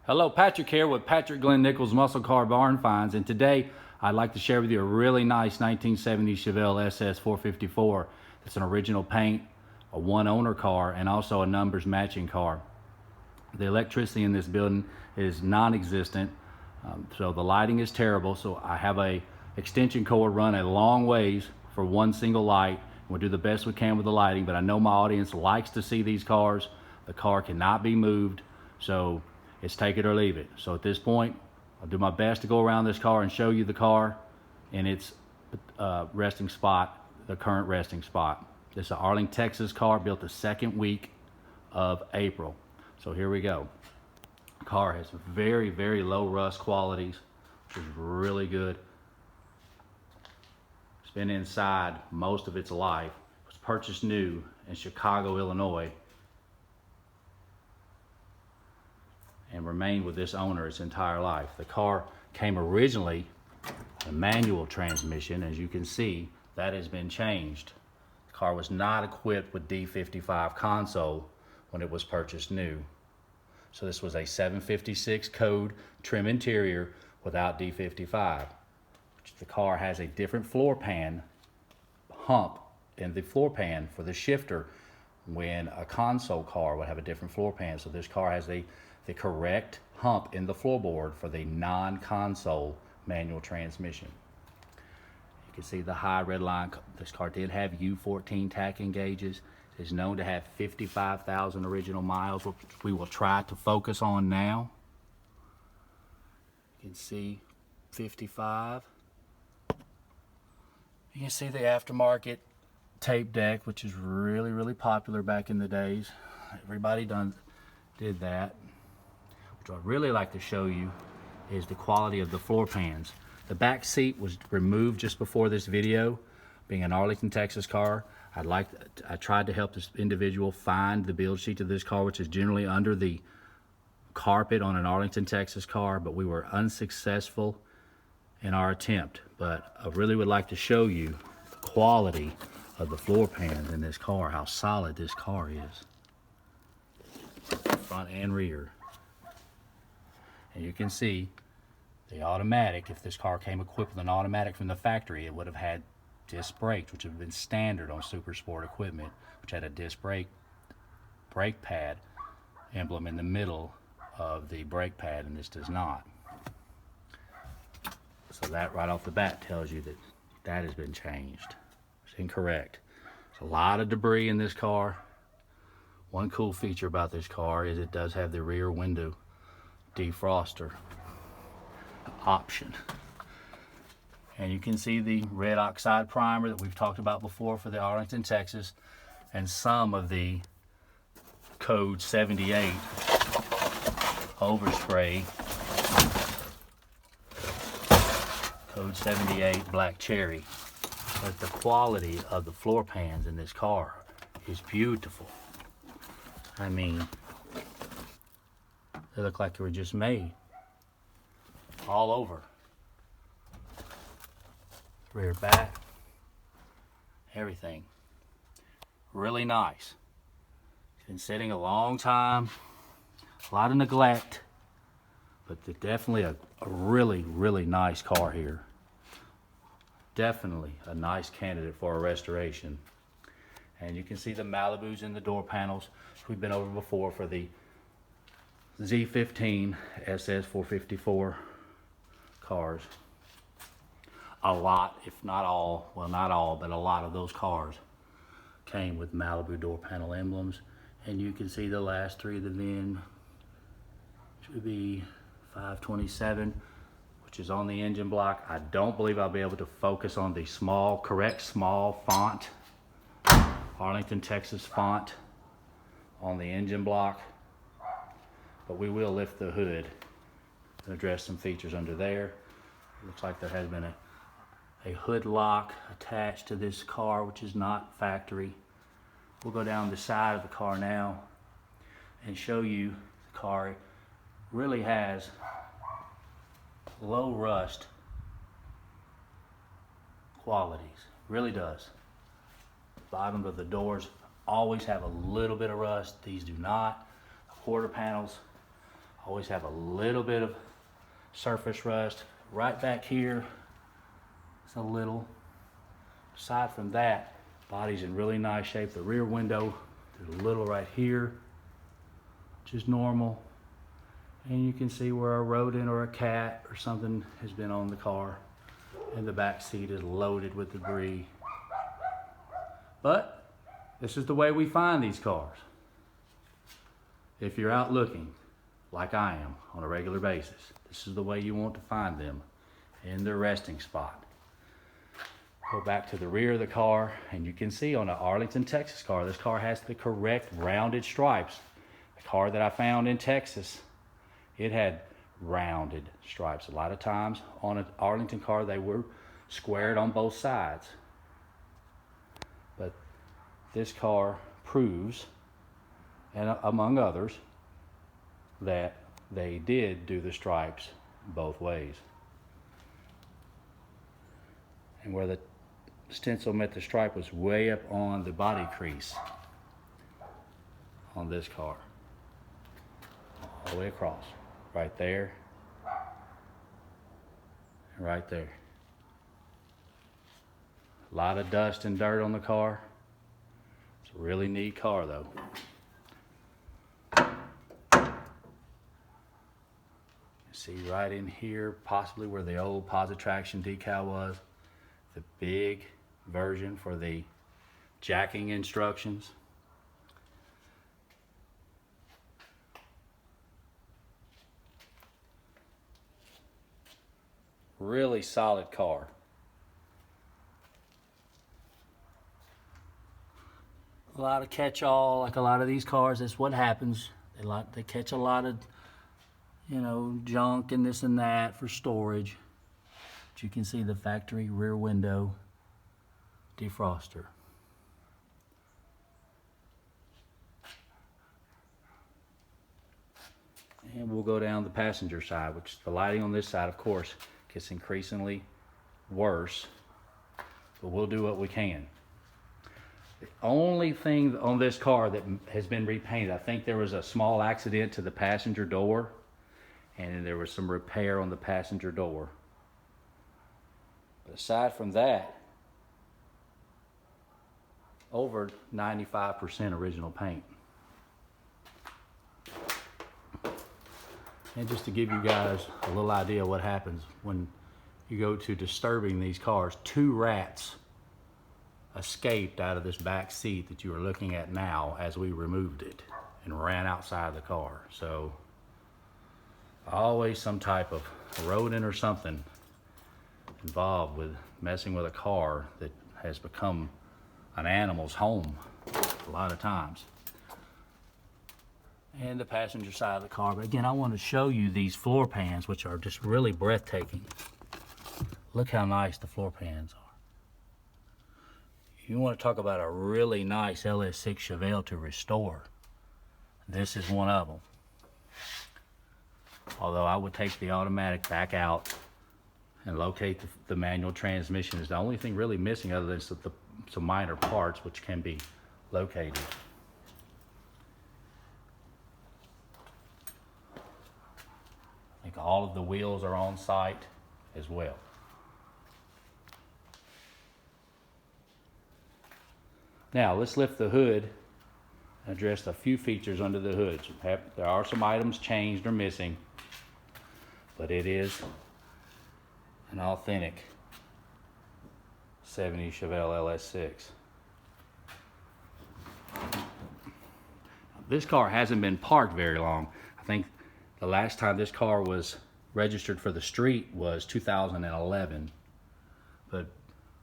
Hello, Patrick here with Patrick Glenn Nichols Muscle Car Barn Finds, and today I'd like to share with you a really nice 1970 Chevelle SS 454. It's an original paint, a one owner car, and also a numbers matching car. The electricity in this building is non-existent, so the lighting is terrible, so I have a extension cord run a long ways for one single light. We'll do the best we can with the lighting, but I know my audience likes to see these cars. The car cannot be moved, so it's take it or leave it. So at this point, I'll do my best to go around this car and show you the car in its resting spot, the current resting spot. This is an Arlington, Texas car built the second week of April. So here we go. The car has very, very low rust qualities, which is really good. It's been inside most of its life. It was purchased new in Chicago, Illinois, and remained with this owner its entire life. The car came originally a manual transmission. As you can see, that has been changed. The car was not equipped with D55 console when it was purchased new. So this was a 756 code trim interior without D55. The car has a different floor pan hump in the floor pan for the shifter, when a console car would have a different floor pan. So this car has the correct hump in the floorboard for the non-console manual transmission. You can see the high red line. This car did have U14 tacking gauges. It is known to have 55,000 original miles, which we will try to focus on now. You can see 55. You can see the aftermarket tape deck, which is really, really popular back in the days. Everybody did that. What I'd really like to show you is the quality of the floor pans. The back seat was removed just before this video. Being an Arlington, Texas car, I tried to help this individual find the build sheet of this car, which is generally under the carpet on an Arlington, Texas car, but we were unsuccessful in our attempt. But I really would like to show you the quality of the floor pans in this car, how solid this car is, front and rear. And you can see the automatic. If this car came equipped with an automatic from the factory, it would have had disc brakes, which would have been standard on super sport equipment, which had a disc brake pad emblem in the middle of the brake pad, and this does not. So that right off the bat tells you that that has been changed. It's incorrect. There's a lot of debris in this car. One cool feature about this car is it does have the rear window defroster option. And you can see the red oxide primer that we've talked about before for the Arlington, Texas, and some of the code 78 overspray, code 78 black cherry. But the quality of the floor pans in this car is beautiful. I mean, they look like they were just made all over. Rear, back, everything. Really nice. It's been sitting a long time, a lot of neglect, but definitely a really, really nice car here. Definitely a nice candidate for a restoration. And you can see the Malibus in the door panels, which we've been over before for the Z15 SS 454 cars. A lot, if not all, well, not all, but a lot of those cars came with Malibu door panel emblems. And you can see the last three of the VIN, which would be 527, which is on the engine block. I don't believe I'll be able to focus on the correct small font, Arlington, Texas font on the engine block, but we will lift the hood and address some features under there. It looks like there has been a hood lock attached to this car, which is not factory. We'll go down the side of the car now and show you the car really has low rust qualities, really does. Bottom of the doors always have a little bit of rust. These do not. The quarter panels Always have a little bit of surface rust. Right back here, it's a little. Aside from that, body's in really nice shape. The rear window, there's a little right here, which is normal. And you can see where a rodent or a cat or something has been on the car. And the back seat is loaded with debris. But this is the way we find these cars. If you're out looking, like I am, on a regular basis, this is the way you want to find them, in their resting spot. Go back to the rear of the car, and you can see on an Arlington, Texas car, this car has the correct rounded stripes. The car that I found in Texas, it had rounded stripes. A lot of times on an Arlington car, they were squared on both sides. But this car proves, and among others, that they did do the stripes both ways. And where the stencil met the stripe was way up on the body crease on this car. All the way across. Right there. And right there. A lot of dust and dirt on the car. It's a really neat car though. See right in here, possibly where the old Posit Traction decal was. The big version for the jacking instructions. Really solid car. A lot of catch-all, like a lot of these cars, that's what happens. They catch a lot of, you know, junk and this and that for storage. But you can see the factory rear window defroster. And we'll go down the passenger side, which the lighting on this side, of course, gets increasingly worse, but we'll do what we can. The only thing on this car that has been repainted, I think there was a small accident to the passenger door, and there was some repair on the passenger door. But aside from that, over 95% original paint. And just to give you guys a little idea of what happens when you go to disturbing these cars, 2 rats escaped out of this back seat that you are looking at now as we removed it and ran outside the car. So always some type of rodent or something involved with messing with a car that has become an animal's home a lot of times. And the passenger side of the car. But again, I want to show you these floor pans, which are just really breathtaking. Look how nice the floor pans are. You want to talk about a really nice LS6 Chevelle to restore. This is one of them. Although I would take the automatic back out and locate the manual transmission. Is the only thing really missing other than some minor parts which can be located. I think all of the wheels are on site as well. Now let's lift the hood and address a few features under the hood. There are some items changed or missing, but it is an authentic 70 Chevelle LS6. This car hasn't been parked very long. I think the last time this car was registered for the street was 2011. But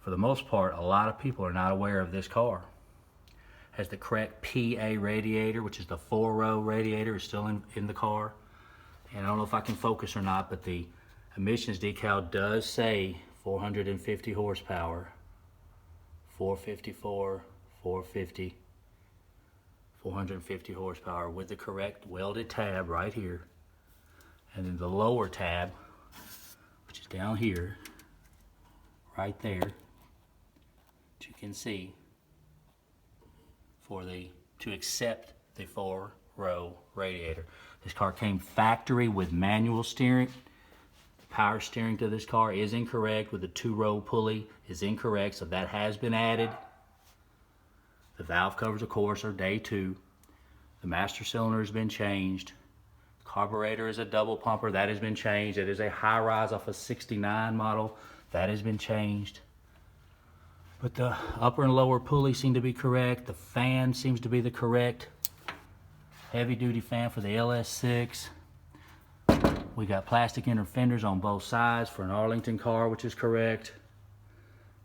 for the most part, a lot of people are not aware of this car. It has the correct PA radiator, which is the 4-row radiator, is still in the car. And I don't know if I can focus or not, but the emissions decal does say 450 horsepower, 454, 450, 450 horsepower with the correct welded tab right here. And then the lower tab, which is down here, right there, that you can see to accept the 4-row radiator. This car came factory with manual steering. Power steering to this car is incorrect with the 2-row pulley is incorrect, so that has been added. The valve covers, of course, are day 2. The master cylinder has been changed. Carburetor is a double pumper, that has been changed. It is a high rise off a 69 model, that has been changed. But the upper and lower pulley seem to be correct. The fan seems to be the correct heavy duty fan for the LS6. We got plastic inner fenders on both sides for an Arlington car, which is correct.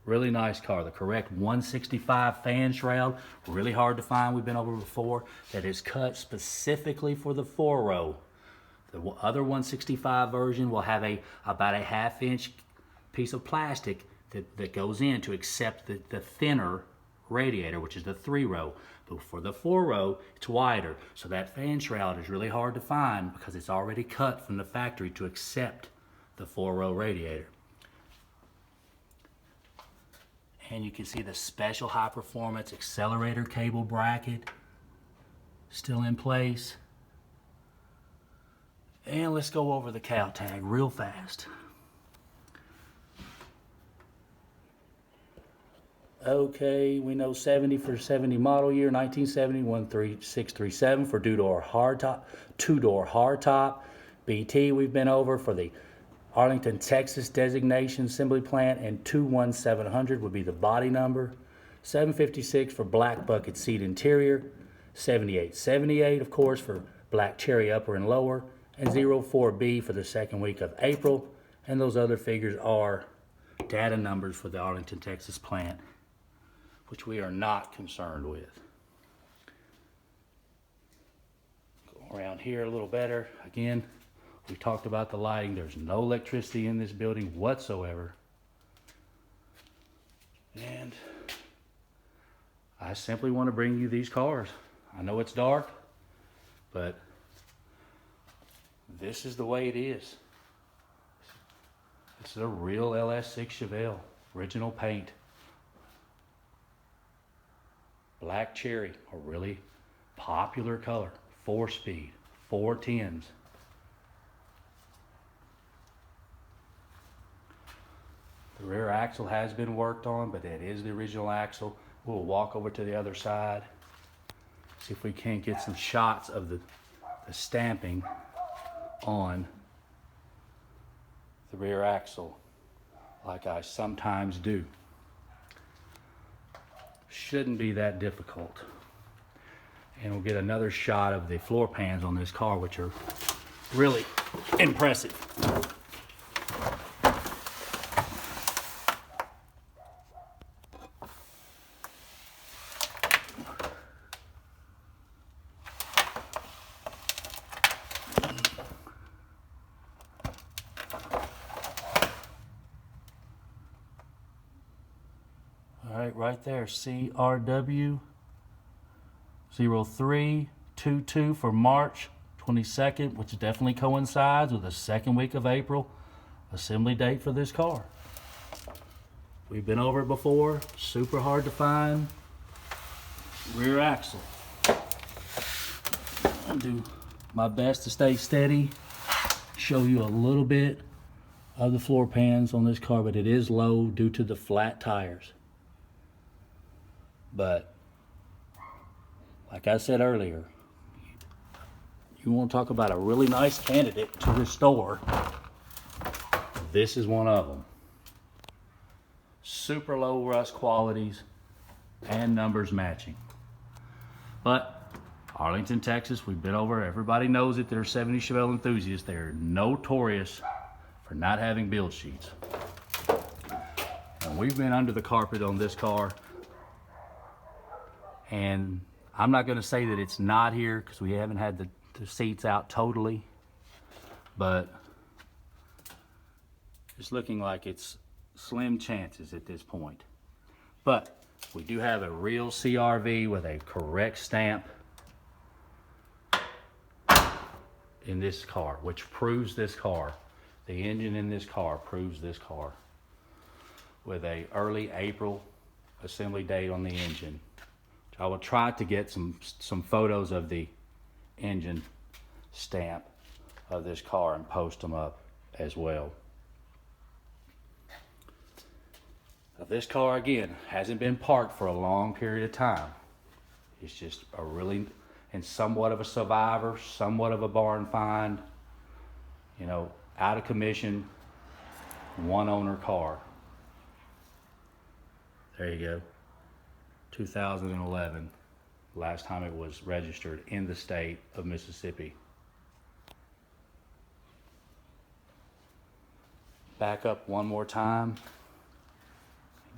Really nice car. The correct 165 fan shroud, really hard to find. We've been over before. That is cut specifically for the 4-row. The other 165 version will have about a 1/2 inch piece of plastic that goes in to accept the thinner radiator, which is the 3-row. But for the 4-row, it's wider. So that fan shroud is really hard to find because it's already cut from the factory to accept the 4-row radiator. And you can see the special high performance accelerator cable bracket still in place. And let's go over the cow tag real fast. Okay, we know 70 for 70 model year, 1970, 13637 for two-door hardtop. BT we've been over for the Arlington, Texas designation assembly plant, and 21700 would be the body number. 756 for black bucket seat interior. 7878, of course, for black cherry upper and lower. And 04B for the second week of April. And those other figures are data numbers for the Arlington, Texas plant, which we are not concerned with. Go around here a little better. Again, we talked about the lighting. There's no electricity in this building whatsoever. And I simply want to bring you these cars. I know it's dark, but this is the way it is. This is a real LS6 Chevelle, original paint. Black cherry, a really popular color. 4-speed, 410s. The rear axle has been worked on, but that is the original axle. We'll walk over to the other side, see if we can't get some shots of the stamping on the rear axle, like I sometimes do. Shouldn't be that difficult. And we'll get another shot of the floor pans on this car, which are really impressive. All right, right there, CRW 0322 for March 22nd, which definitely coincides with the second week of April assembly date for this car. We've been over it before, super hard to find. Rear axle. I'll do my best to stay steady, show you a little bit of the floor pans on this car, but it is low due to the flat tires. But like I said earlier, you want to talk about a really nice candidate to restore, this is one of them. Super low rust qualities and numbers matching. But Arlington, Texas, we've been over, everybody knows it, they're 70 Chevelle enthusiasts. They're notorious for not having build sheets. And we've been under the carpet on this car, and I'm not going to say that it's not here because we haven't had the seats out totally, but it's looking like it's slim chances at this point. But we do have a real CRV with a correct stamp in this car, which proves this car. The engine in this car proves this car, with a early April assembly date on the engine. I will try to get some photos of the engine stamp of this car and post them up as well. Now, this car, again, hasn't been parked for a long period of time. It's just a really, and somewhat of a survivor, somewhat of a barn find, you know, out of commission, one owner car. There you go. 2011, last time it was registered in the state of Mississippi. Back up one more time,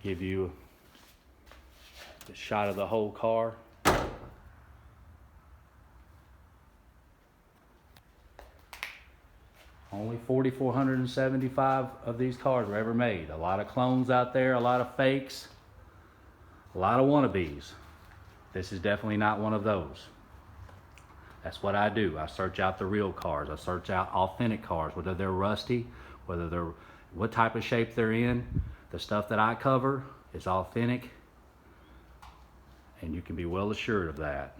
give you a shot of the whole car. Only 4,475 of these cars were ever made. A lot of clones out there, a lot of fakes, a lot of wannabes. This is definitely not one of those. That's what I do. I search out the real cars. I search out authentic cars, whether they're rusty, whether they're what type of shape they're in. The stuff that I cover is authentic, and you can be well assured of that.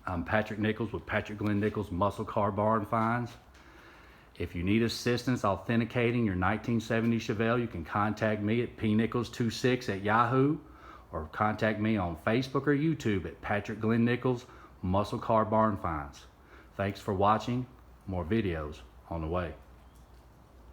I'm Patrick Nichols with Patrick Glenn Nichols Muscle Car Barn Finds. If you need assistance authenticating your 1970 Chevelle, you can contact me at pnichols26@yahoo, or contact me on Facebook or YouTube at Patrick Glenn Nichols Muscle Car Barn Finds. Thanks for watching. More videos on the way.